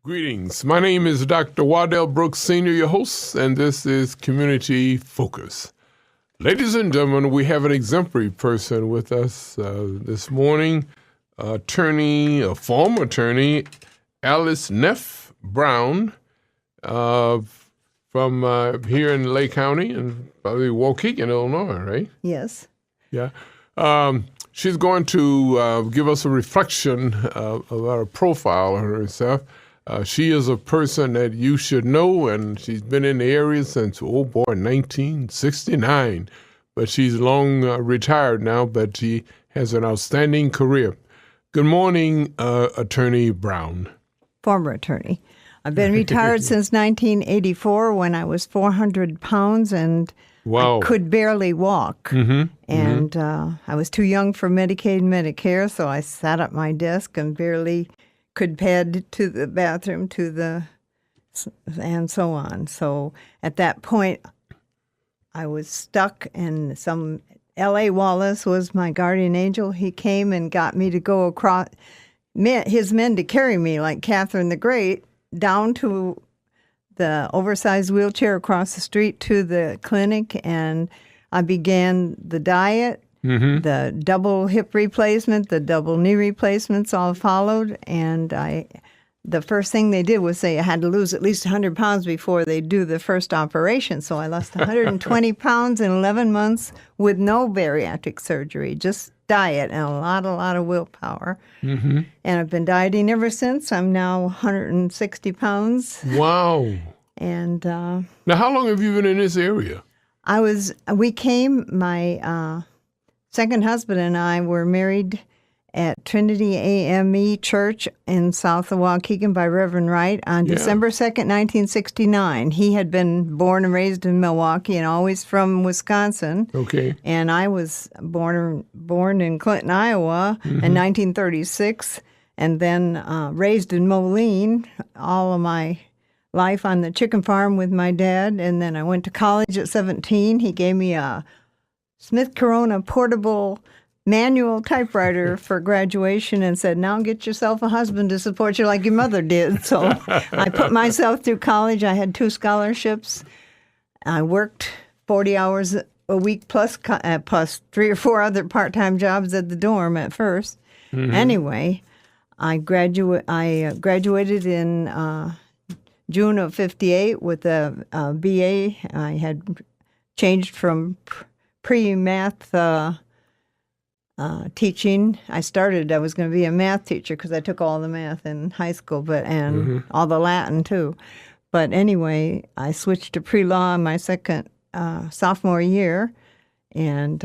Greetings. My name is Dr. Waddell Brooks, Sr., your host, and this is Community Focus. Ladies and gentlemen, we have an exemplary person with us this morning, a former attorney, Alice Neff Brown, from here in Lake County and probably Waukegan, Illinois, right? Yes. Yeah. She's going to give us a reflection of our profile of herself. She is a person that you should know, and she's been in the area since, 1969. But she's long retired now, but she has an outstanding career. Good morning, Attorney Brown. Former attorney. I've been retired since 1984 when I was 400 pounds and Wow. I could barely walk. And I was too young for Medicaid and Medicare, so I sat at my desk and barely could pad to the bathroom, and so on. So at that point, I was stuck, and some L.A. Wallace was my guardian angel. He came and got me to go across, his men to carry me like Catherine the Great down to the oversized wheelchair across the street to the clinic, and I began the diet. The double hip replacement, the double knee replacements all followed, and the first thing they did was say I had to lose at least 100 pounds before they do the first operation. So I lost 120 pounds in 11 months with no bariatric surgery, just diet and a lot of willpower. And I've been dieting ever since. I'm now 160 pounds. Wow. And now, how long have you been in this area? My second husband and I were married at Trinity AME Church in south of Waukegan by Reverend Wright on December 2nd, 1969. He had been born and raised in Milwaukee and always from Wisconsin. Okay. And I was born in Clinton, Iowa in 1936, and then raised in Moline all of my life on the chicken farm with my dad. And then I went to college at 17. He gave me a Smith Corona portable manual typewriter for graduation and said, now get yourself a husband to support you like your mother did. So I put myself through college. I had 2 scholarships. I worked 40 hours a week plus 3 or 4 other part-time jobs at the dorm at first. Anyway, I graduated in June of 58 with a BA. I had changed from pre-math teaching. I was going to be a math teacher because I took all the math in high school, and all the Latin too. But anyway, I switched to pre-law in my second sophomore year, and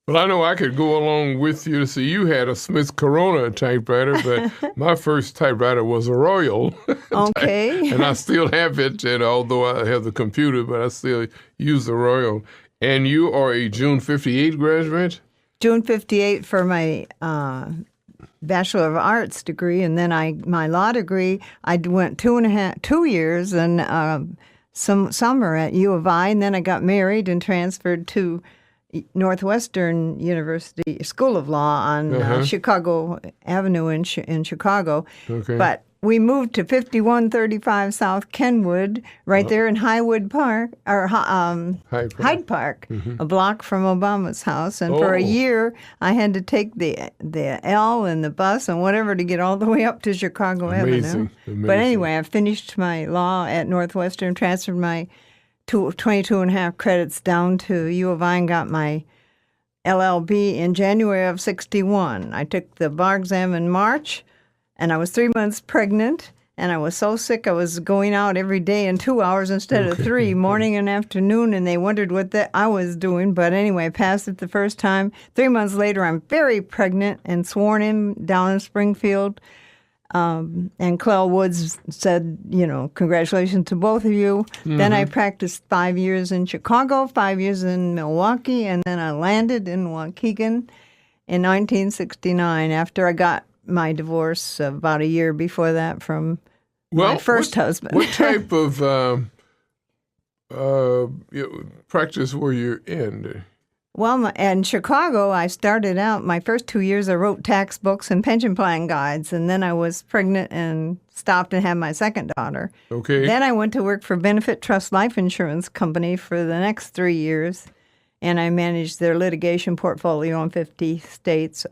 well, I know I could go along with you to see you had a Smith Corona typewriter, but my first typewriter was a Royal. Okay. And I still have it, and although I have the computer, but I still use the Royal. And you are a June 58 graduate? June 58 for my Bachelor of Arts degree, and then my law degree, I went 2 years and some summer at U of I, and then I got married and transferred to Northwestern University School of Law on Chicago Avenue in Chicago. Okay. But we moved to 5135 South Kenwood, right there in Hyde Park, a block from Obama's house. And for a year, I had to take the L and the bus and whatever to get all the way up to Chicago Avenue. But anyway, I finished my law at Northwestern, transferred my 22 and a half credits down to U of I and got my LLB in January of 61. I took the bar exam in March, and I was 3 months pregnant, and I was so sick I was going out every day in 2 hours instead of 3, morning and afternoon, and they wondered what I was doing. But anyway, I passed it the first time. 3 months later, I'm very pregnant and sworn in down in Springfield. And Clell Woods said, congratulations to both of you. Then I practiced 5 years in Chicago, 5 years in Milwaukee, and then I landed in Waukegan in 1969 after I got my divorce about a year before that from my first husband. What type of practice were you in? Well, in Chicago, I started out, my first 2 years, I wrote tax books and pension plan guides, and then I was pregnant and stopped and had my second daughter. Okay. Then I went to work for Benefit Trust Life Insurance Company for the next 3 years, and I managed their litigation portfolio in 50 states.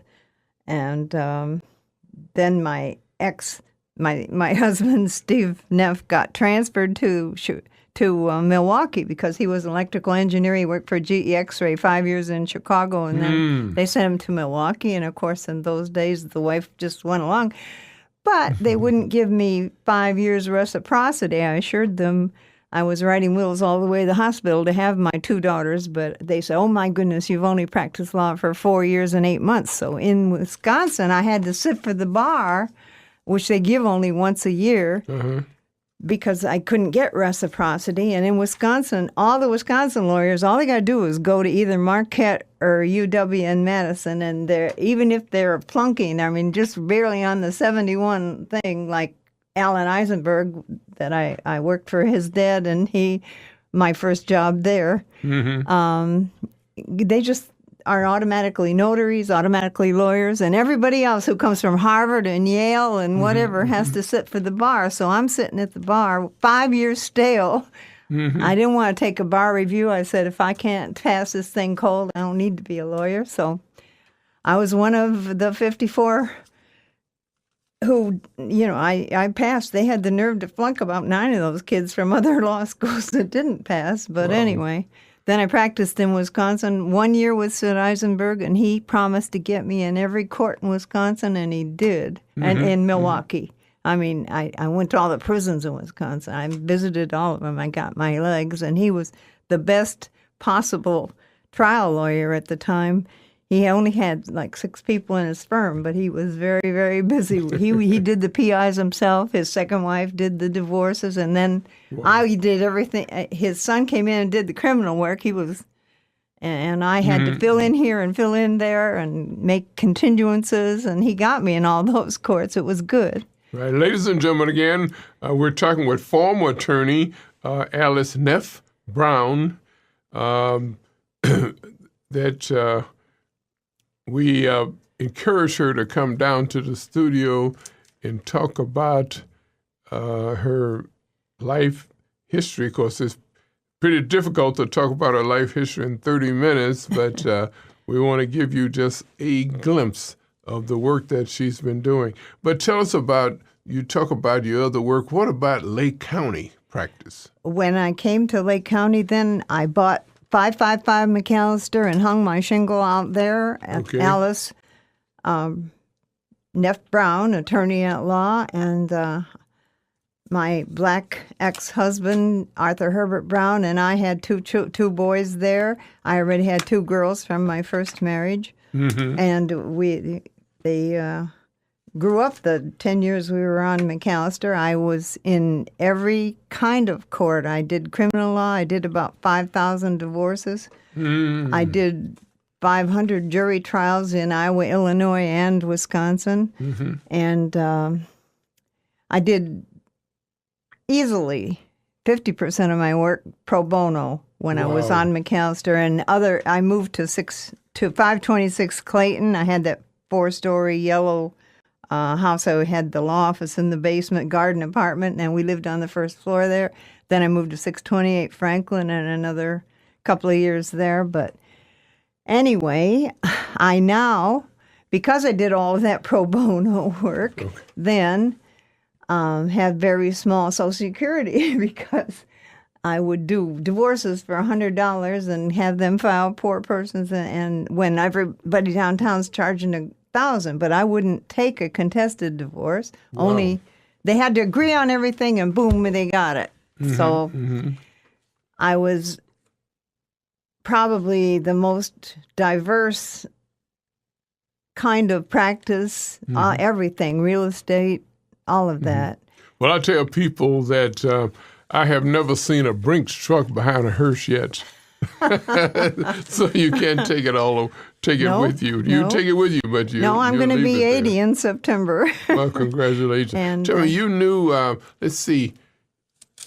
And then my husband, Steve Neff, got transferred to Milwaukee because he was an electrical engineer. He worked for GE X-ray 5 years in Chicago, and then they sent him to Milwaukee. And, of course, in those days, the wife just went along. But they wouldn't give me 5 years reciprocity. I assured them I was riding wheels all the way to the hospital to have my 2 daughters, but they said, oh, my goodness, you've only practiced law for 4 years and 8 months. So in Wisconsin, I had to sit for the bar, which they give only once a year, because I couldn't get reciprocity. And in Wisconsin, all the Wisconsin lawyers, all they got to do is go to either Marquette or UW in Madison, and even if they're plunking, I mean, just barely on the 71 thing, like Alan Eisenberg, that I worked for his dad, and my first job there, they just are automatically notaries, automatically lawyers, and everybody else who comes from Harvard and Yale and whatever has to sit for the bar. So I'm sitting at the bar, 5 years stale. I didn't want to take a bar review. I said, if I can't pass this thing cold, I don't need to be a lawyer. So I was one of the 54 who, I passed. They had the nerve to flunk about 9 of those kids from other law schools that didn't pass. But anyway, then I practiced in Wisconsin 1 year with Sid Eisenberg, and he promised to get me in every court in Wisconsin, and he did, and in Milwaukee. I mean, I went to all the prisons in Wisconsin. I visited all of them. I got my legs, and he was the best possible trial lawyer at the time. He only had like 6 people in his firm, but he was very, very busy. He did the PIs himself. His second wife did the divorces, and then I did everything. His son came in and did the criminal work. And I had to fill in here and fill in there and make continuances, and he got me in all those courts. It was good. Right. Ladies and gentlemen, again, we're talking with former attorney Alice Neff Brown, that we encourage her to come down to the studio and talk about her life history. Of course, it's pretty difficult to talk about her life history in 30 minutes, but we want to give you just a glimpse of the work that she's been doing. But tell us you talk about your other work. What about Lake County practice? When I came to Lake County, then I bought 555 McAllister and hung my shingle out there at Alice Neff Brown, attorney at law, and my black ex-husband, Arthur Herbert Brown, and I had two boys there. I already had 2 girls from my first marriage, and they grew up the 10 years we were on McAllister. I was in every kind of court. I did criminal law. I did about 5,000 divorces. I did 500 jury trials in Iowa, Illinois, and Wisconsin. And I did easily 50% of my work pro bono when I was on McAllister. And I moved to 526 Clayton. I had that 4-story yellow house. I had the law office in the basement, garden apartment, and we lived on the first floor there. Then I moved to 628 Franklin and another couple of years there. But anyway, I now, because I did all of that pro bono work, then had very small Social Security because I would do divorces for $100 and have them file poor persons, and when everybody downtown's charging $1,000, but I wouldn't take a contested divorce. Only they had to agree on everything, and boom, they got it. So I was probably the most diverse kind of practice, everything, real estate, all of that. Well, I tell people that I have never seen a Brinks truck behind a hearse yet. So you can't take it with you. You take it with you, but you. No, I'm going to be 80 in September. Well, congratulations. And tell me, you knew. Let's see.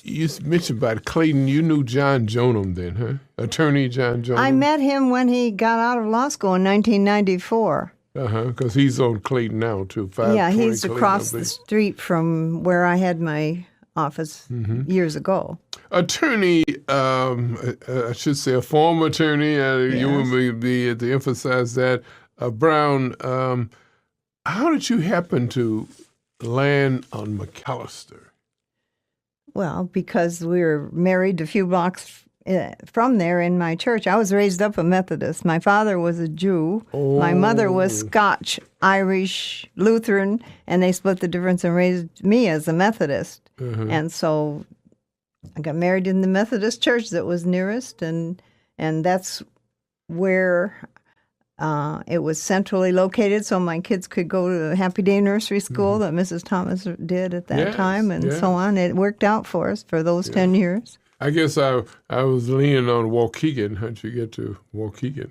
you mentioned about Clayton. You knew John Jonum then, huh? Attorney John Jonum. I met him when he got out of law school in 1994. Because he's on Clayton now, too. Yeah, he's Clayton, across the street from where I had my office years ago. Attorney, I should say a former attorney, you would be to emphasize that. Brown, how did you happen to land on McAllister? Well, because we were married a few blocks from there in my church. I was raised up a Methodist. My father was a Jew. Oh. My mother was Scotch, Irish, Lutheran, and they split the difference and raised me as a Methodist. And so I got married in the Methodist church that was nearest, and that's where it was centrally located, so my kids could go to Happy Day Nursery School that Mrs. Thomas did at that time, and so on. It worked out for us for those 10 years. I guess I was leaning on Waukegan. How'd you get to Waukegan?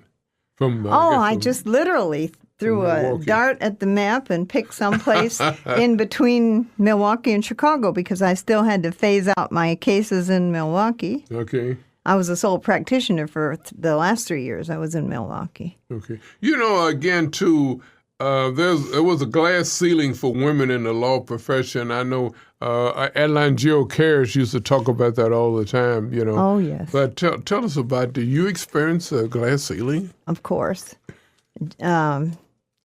I just literally threw a dart at the map and picked someplace in between Milwaukee and Chicago because I still had to phase out my cases in Milwaukee. Okay. I was a sole practitioner for the last 3 years I was in Milwaukee. Okay. Again, too, there was a glass ceiling for women in the law profession. I know Adeline Jill Karras used to talk about that all the time, Oh, yes. But tell us about, do you experience a glass ceiling? Of course.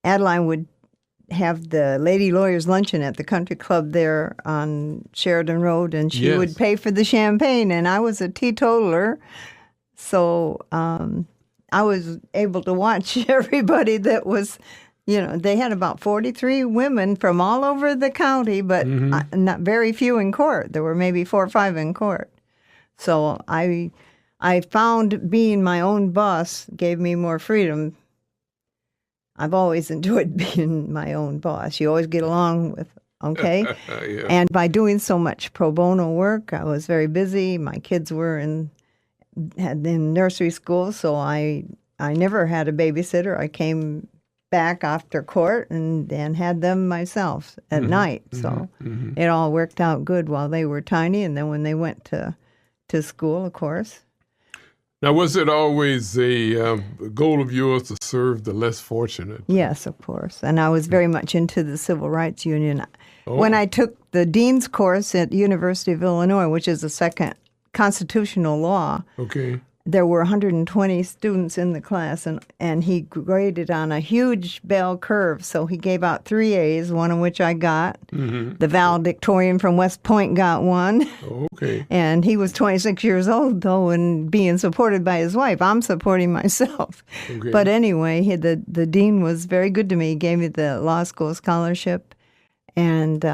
Adeline would have the Lady Lawyers Luncheon at the country club there on Sheridan Road, and she would pay for the champagne, and I was a teetotaler, so I was able to watch everybody that was, they had about 43 women from all over the county, but not very few in court. There were maybe 4 or 5 in court. So I found being my own boss gave me more freedom. I've always enjoyed being my own boss. You always get along with, okay? Yeah. And by doing so much pro bono work, I was very busy. My kids were in nursery school, so I never had a babysitter. I came back after court and had them myself at night. So it all worked out good while they were tiny, and then when they went to school, of course. Now, was it always a goal of yours to serve the less fortunate? Yes, of course. And I was very much into the Civil Rights Union. Oh. When I took the Dean's course at University of Illinois, which is a second constitutional law, there were 120 students in the class, and he graded on a huge bell curve. So he gave out 3 A's, one of which I got. The valedictorian from West Point got one. Okay. And he was 26 years old, though, and being supported by his wife. I'm supporting myself. Okay. But anyway, the dean was very good to me. He gave me the law school scholarship, and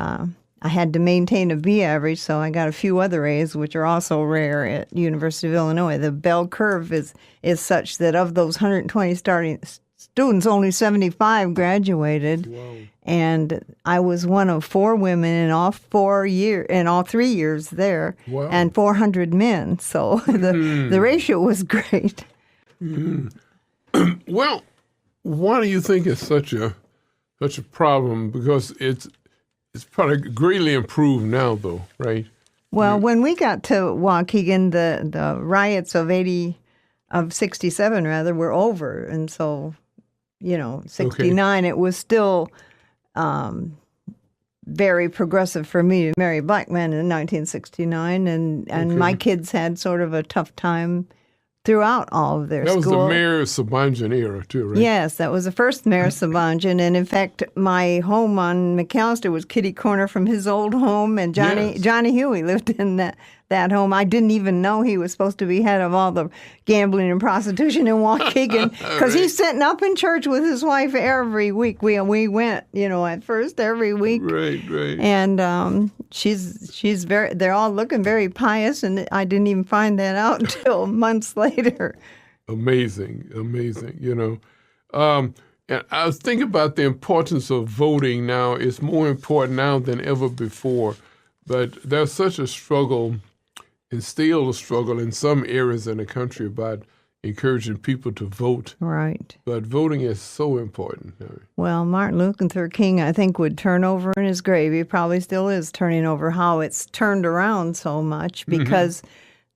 I had to maintain a B average, so I got a few other A's, which are also rare at University of Illinois. The bell curve is such that of those 120 starting students, only 75 graduated. Wow. And I was one of 4 women in all 3 years there, wow. And 400 men. So the ratio was great. Well, why do you think it's such a problem? Because it's probably greatly improved now, though, right? Well, when we got to Waukegan, the riots of 67 rather were over, and so 69 it was still very progressive for me to marry a black man in 1969, and my kids had sort of a tough time throughout all of their school. That was the Mayor Sabanjan era, too, right? Yes, that was the first Mayor Sabanjan. And in fact, my home on McAllister was kitty corner from his old home, and Johnny Huey lived in that home. I didn't even know he was supposed to be head of all the gambling and prostitution in Waukegan, because he's sitting up in church with his wife every week. We went, at first every week. Right. And they're all looking very pious, and I didn't even find that out until months later. Amazing. And I was thinking about the importance of voting now. It's more important now than ever before. But there's such a struggle, and still a struggle in some areas in the country about encouraging people to vote. Right. But voting is so important. Well, Martin Luther King, I think, would turn over in his grave. He probably still is turning over how it's turned around so much because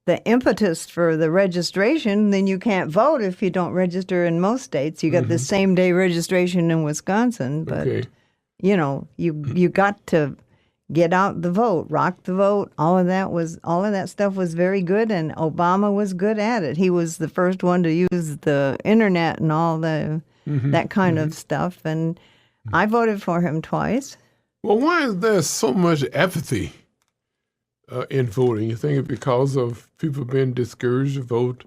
the impetus for the registration, then you can't vote if you don't register in most states. You got the same day registration in Wisconsin, but you know, you got to get out the vote, rock the vote. All of that stuff was very good, and Obama was good at it. He was the first one to use the internet and all the that kind of stuff, and I voted for him twice. Well, why is there so much apathy in voting? You think it's because of people being discouraged to vote?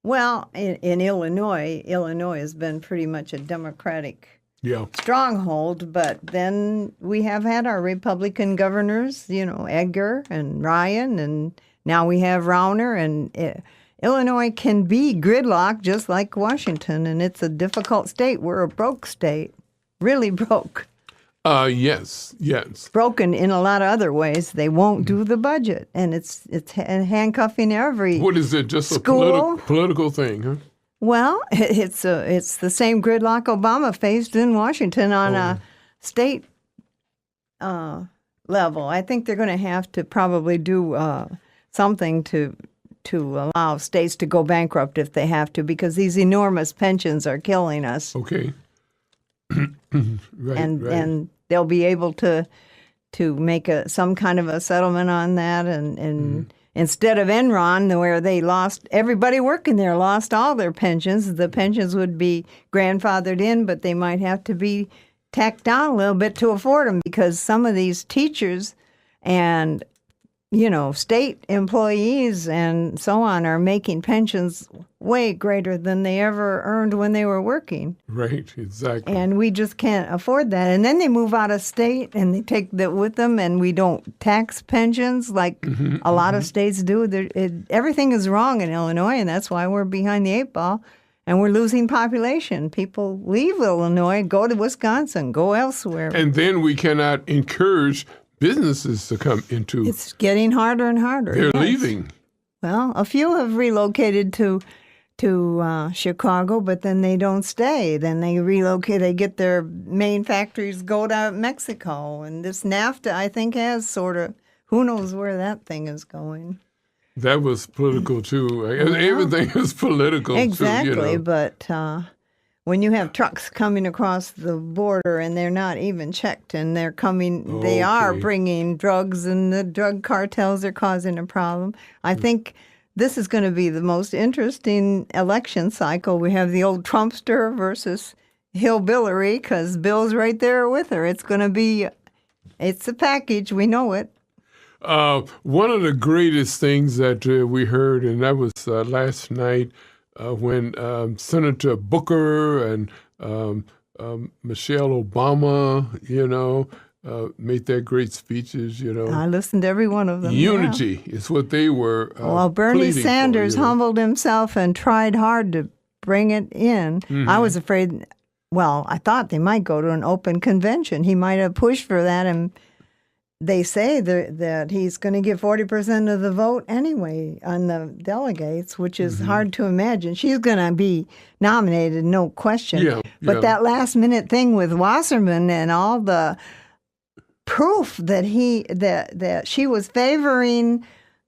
Well, in Illinois has been pretty much a Democratic stronghold, but then we have had our Republican governors, you know, Edgar and Ryan, and now we have Rauner, and Illinois can be gridlocked just like Washington, and it's a difficult state. We're a broke state, really broke. Yes. Broken in a lot of other ways. They won't do the budget, and it's handcuffing every What is it? Just school? A political thing, huh? Well, it's the same gridlock Obama faced in Washington on a state level. I think they're going to have to probably do something to allow states to go bankrupt if they have to, because these enormous pensions are killing us. Okay. Right. And they'll be able to make some kind of a settlement on that, and instead of Enron, where they lost everybody working there, lost all their pensions. The pensions would be grandfathered in, but they might have to be tacked down a little bit to afford them, because some of these teachers and, you know, state employees and so on are making pensions way greater than they ever earned when they were working. Right, exactly. And we just can't afford that. And then they move out of state and they take that with them, and we don't tax pensions like a lot of states do. Everything is wrong in Illinois, and that's why we're behind the eight ball, and we're losing population. People leave Illinois, go to Wisconsin, go elsewhere. And then we cannot encourage businesses to come into. It's getting harder and harder. They're leaving. Well, a few have relocated to Chicago, but then they don't stay. Then they relocate. They get their main factories, go to Mexico. And this NAFTA, I think, has sort of, who knows where that thing is going. That was political, too. Everything is political, exactly, too. You know. But when you have trucks coming across the border and they're not even checked, and they're coming, they are bringing drugs, and the drug cartels are causing a problem. I think this is going to be the most interesting election cycle. We have the old Trumpster versus Hillbilly, because Bill's right there with her. It's going to be, it's a package. We know it. One of the greatest things that we heard, and that was last night, when Senator Booker and Michelle Obama, you know, made their great speeches, you know. I listened to every one of them. Unity is what they were well, Bernie Sanders humbled himself and tried hard to bring it in. I was afraid, well, I thought they might go to an open convention. He might have pushed for that, and they say that he's going to get 40% of the vote anyway on the delegates, which is hard to imagine. She's going to be nominated, no question. But that last-minute thing with Wasserman and all the proof that that she was favoring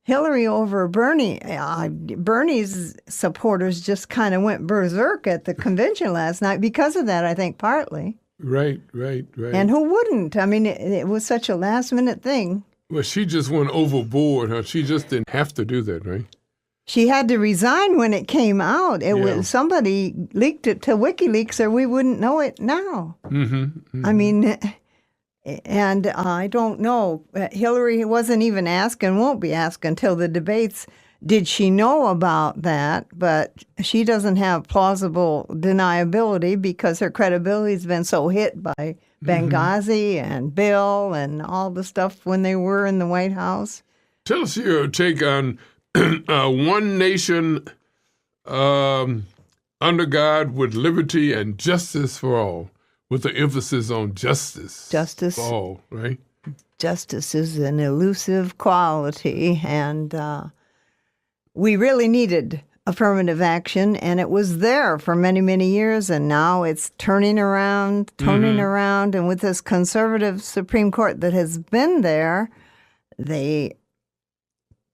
Hillary over Bernie. Bernie's supporters just kind of went berserk at the convention last night because of that, I think, partly. Right. And who wouldn't? I mean, it was such a last-minute thing. Well, she just went overboard, huh? She just didn't have to do that, right? She had to resign when it came out. It was somebody leaked it to WikiLeaks, or we wouldn't know it now. I mean, and I don't know. Hillary wasn't even asked and won't be asked until the debates. Did she know about that? But she doesn't have plausible deniability because her credibility has been so hit by Benghazi and Bill and all the stuff when they were in the White House. Tell us your take on one nation under God with liberty and justice for all, with the emphasis on justice. Justice. For all, right? Justice is an elusive quality, and we really needed affirmative action, and it was there for many, many years, and now it's turning around, and with this conservative Supreme Court that has been there, they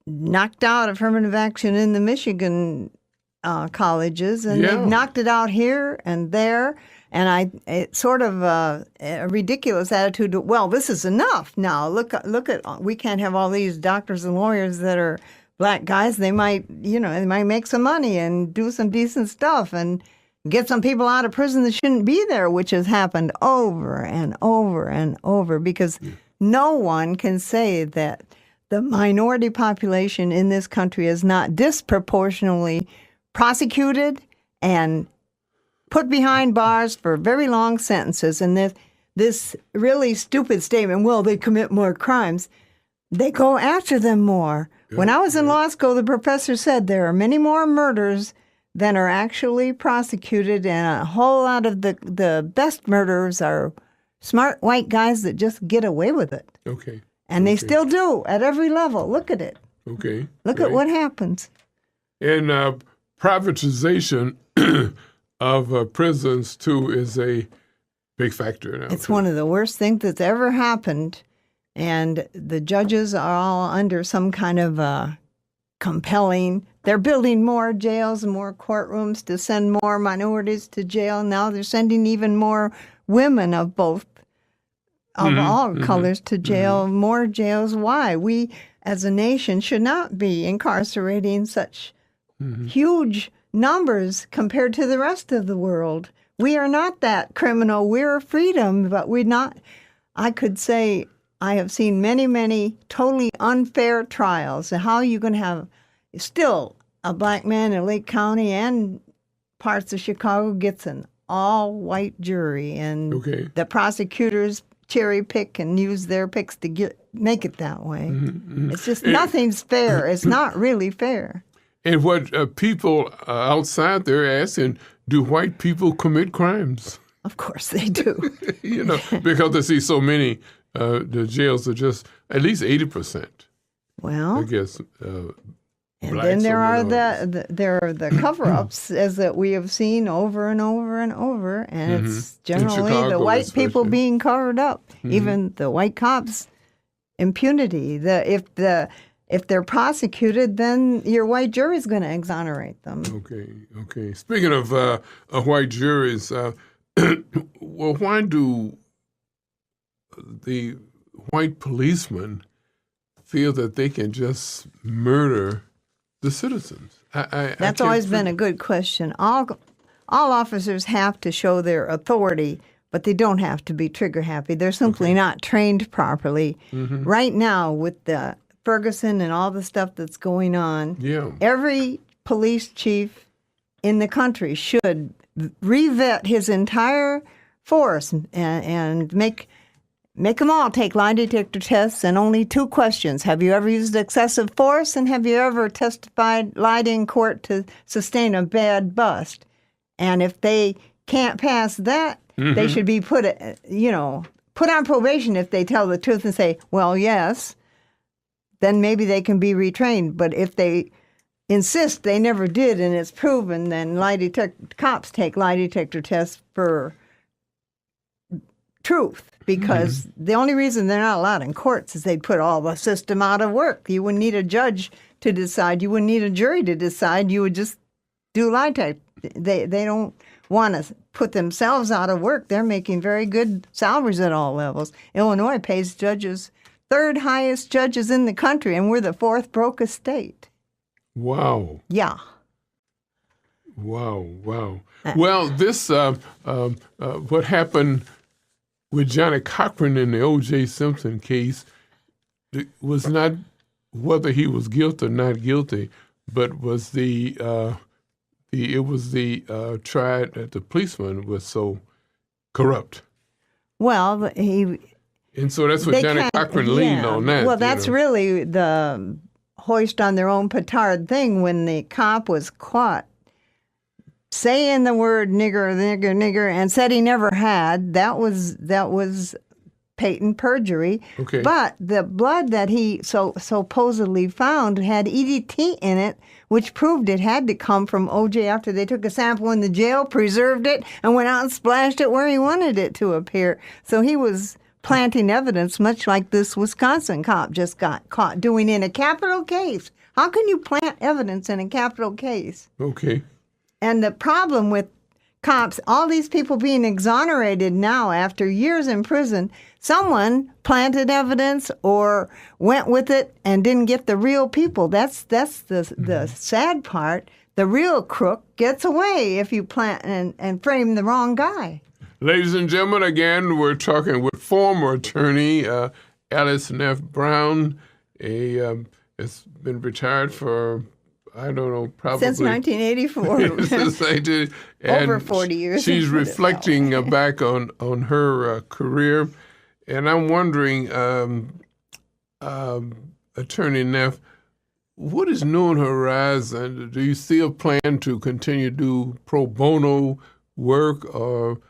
knocked out affirmative action in the Michigan colleges, and they've knocked it out here and there, and it's sort of a ridiculous attitude. Well, this is enough now. Look at we can't have all these doctors and lawyers that are black guys. They might make some money and do some decent stuff and get some people out of prison that shouldn't be there, which has happened over and over and over, because no one can say that the minority population in this country is not disproportionately prosecuted and put behind bars for very long sentences. And this really stupid statement, well, they commit more crimes. They go after them more. When I was in law school, the professor said there are many more murders than are actually prosecuted, and a whole lot of the best murderers are smart white guys that just get away with it. Okay. And they still do at every level. Look at it. Okay. Look at what happens. And privatization of prisons, too, is a big factor now. It's one of the worst things that's ever happened. And the judges are all under some kind of compelling. They're building more jails and more courtrooms to send more minorities to jail. Now they're sending even more women of both, of all colors to jail, more jails. Why? We, as a nation, should not be incarcerating such huge numbers compared to the rest of the world. We are not that criminal. We're freedom, but we're not. I could say I have seen many, many totally unfair trials. How are you going to have still a black man in Lake County and parts of Chicago gets an all-white jury, and the prosecutors cherry pick and use their picks to make it that way. It's just nothing's fair. It's not really fair. And what people outside there are asking, do white people commit crimes? Of course they do. Because they see so many. The jails are just at least 80%. Well, I guess. And then there are the cover-ups, as that we have seen over and over and over, and it's generally the white people being covered up. Even the white cops, impunity. If they're prosecuted, then your white jury is going to exonerate them. Okay. Speaking of white juries, well, why do the white policemen feel that they can just murder the citizens? That's always been a good question. All officers have to show their authority, but they don't have to be trigger happy. They're simply not trained properly. Right now, with the Ferguson and all the stuff that's going on, every police chief in the country should revet his entire force and make them all take lie detector tests, and only 2 questions. Have you ever used excessive force, and have you ever lied in court to sustain a bad bust? And if they can't pass that, they should be put on probation if they tell the truth and say, well, yes, then maybe they can be retrained. But if they insist they never did and it's proven, then cops take lie detector tests for truth. Because the only reason they're not allowed in courts is they'd put all the system out of work. You wouldn't need a judge to decide. You wouldn't need a jury to decide. You would just do lie detector. They don't want to put themselves out of work. They're making very good salaries at all levels. Illinois pays judges 3rd highest judges in the country, and we're the 4th brokest state. Wow. Yeah. Wow. Well, this what happened with Johnny Cochran in the O.J. Simpson case, it was not whether he was guilty or not guilty, but was the trial that the policeman was so corrupt. Well, and so that's what Johnny Cochran leaned on that. Well, that's really the hoist on their own petard thing. When the cop was caught saying the word nigger, and said he never had, that was patent perjury. Okay. But the blood that he supposedly found had EDT in it, which proved it had to come from OJ after they took a sample in the jail, preserved it, and went out and splashed it where he wanted it to appear. So he was planting evidence, much like this Wisconsin cop just got caught doing in a capital case. How can you plant evidence in a capital case? Okay. And the problem with cops, all these people being exonerated now after years in prison, someone planted evidence or went with it and didn't get the real people. That's the sad part. The real crook gets away if you plant and frame the wrong guy. Ladies and gentlemen, again, we're talking with former attorney Alice Neff Brown. Has been retired for, I don't know, probably since 1984. Since over 40 years. She's reflecting back on her career, and I'm wondering, Attorney Neff, what is new on the horizon? Do you see a plan to continue to do pro bono work, or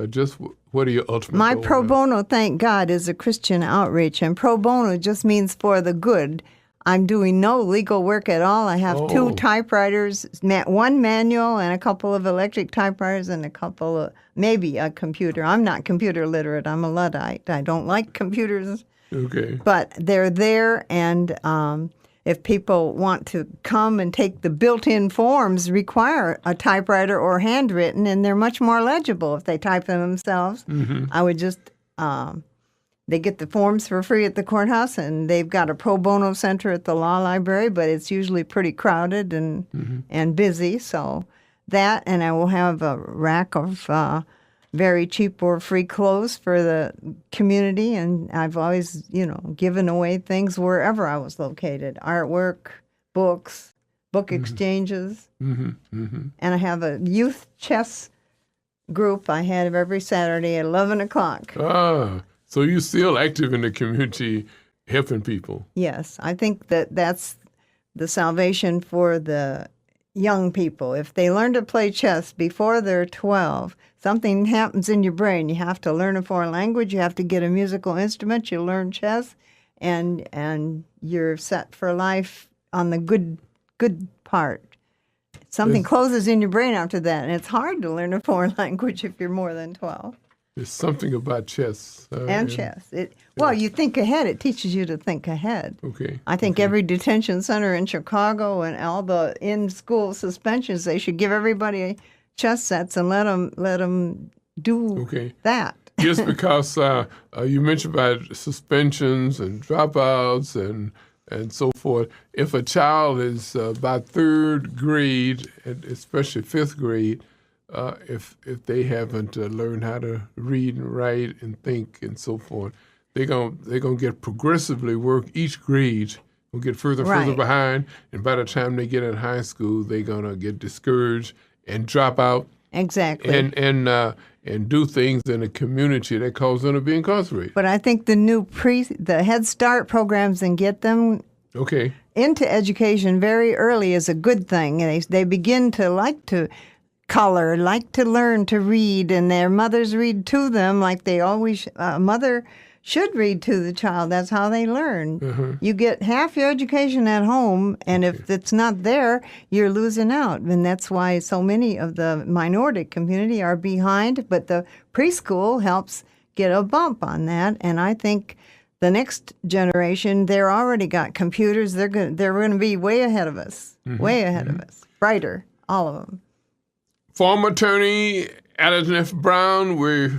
just what are your ultimate My goals? pro bono, thank God, is a Christian outreach, and pro bono just means for the good. I'm doing no legal work at all. I have 2 typewriters, 1 manual and a couple of electric typewriters and a couple of, maybe a computer. I'm not computer literate. I'm a Luddite. I don't like computers. Okay. But they're there, and if people want to come and take the built-in forms, require a typewriter or handwritten, and they're much more legible if they type them themselves. Mm-hmm. I would just... They get the forms for free at the courthouse, and they've got a pro bono center at the law library, but it's usually pretty crowded and busy. So that, and I will have a rack of very cheap or free clothes for the community, and I've always, given away things wherever I was located, artwork, books, book exchanges. Mm-hmm. Mm-hmm. And I have a youth chess group I have every Saturday at 11 o'clock. So you're still active in the community, helping people? Yes. I think that's the salvation for the young people. If they learn to play chess before they're 12, something happens in your brain. You have to learn a foreign language. You have to get a musical instrument. You learn chess, and you're set for life on the good part. Something closes in your brain after that, and it's hard to learn a foreign language if you're more than 12. There's something about chess. Chess. Well, you think ahead. It teaches you to think ahead. Okay. I think every detention center in Chicago and all the in-school suspensions, they should give everybody chess sets and let them do that. Just because you mentioned about suspensions and dropouts and so forth, if a child is about 3rd grade, and especially 5th grade, if they haven't learned how to read and write and think and so forth, they're gonna get progressively work. Each grade will get further behind, and by the time they get in high school, they're gonna get discouraged and drop out. Exactly. And do things in the community that cause them to be incarcerated. But I think the Head Start programs and get them into education very early is a good thing. And they begin to like to color, like to learn to read, and their mothers read to them like they always, a mother should read to the child. That's how they learn. Mm-hmm. You get half your education at home, and if it's not there, you're losing out. And that's why so many of the minority community are behind, but the preschool helps get a bump on that. And I think the next generation, they're already got computers. They're going to be way ahead of us, way ahead of us, brighter, all of them. Former attorney Alice Neff Brown, we're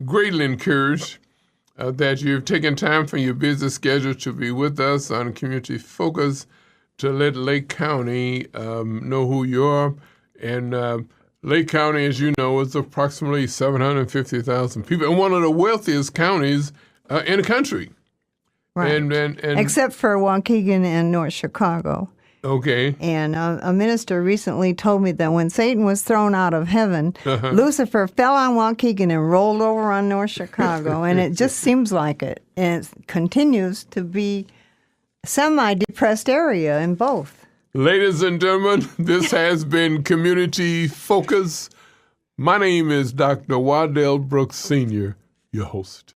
greatly encouraged that you've taken time from your busy schedule to be with us on Community Focus to let Lake County know who you are. And Lake County, as you know, is approximately 750,000 people and one of the wealthiest counties in the country. Right. And except for Waukegan and North Chicago. Okay. And a minister recently told me that when Satan was thrown out of heaven, Lucifer fell on Waukegan and rolled over on North Chicago. And it just seems like it. And it continues to be a semi-depressed area in both. Ladies and gentlemen, this has been Community Focus. My name is Dr. Waddell Brooks Sr., your host.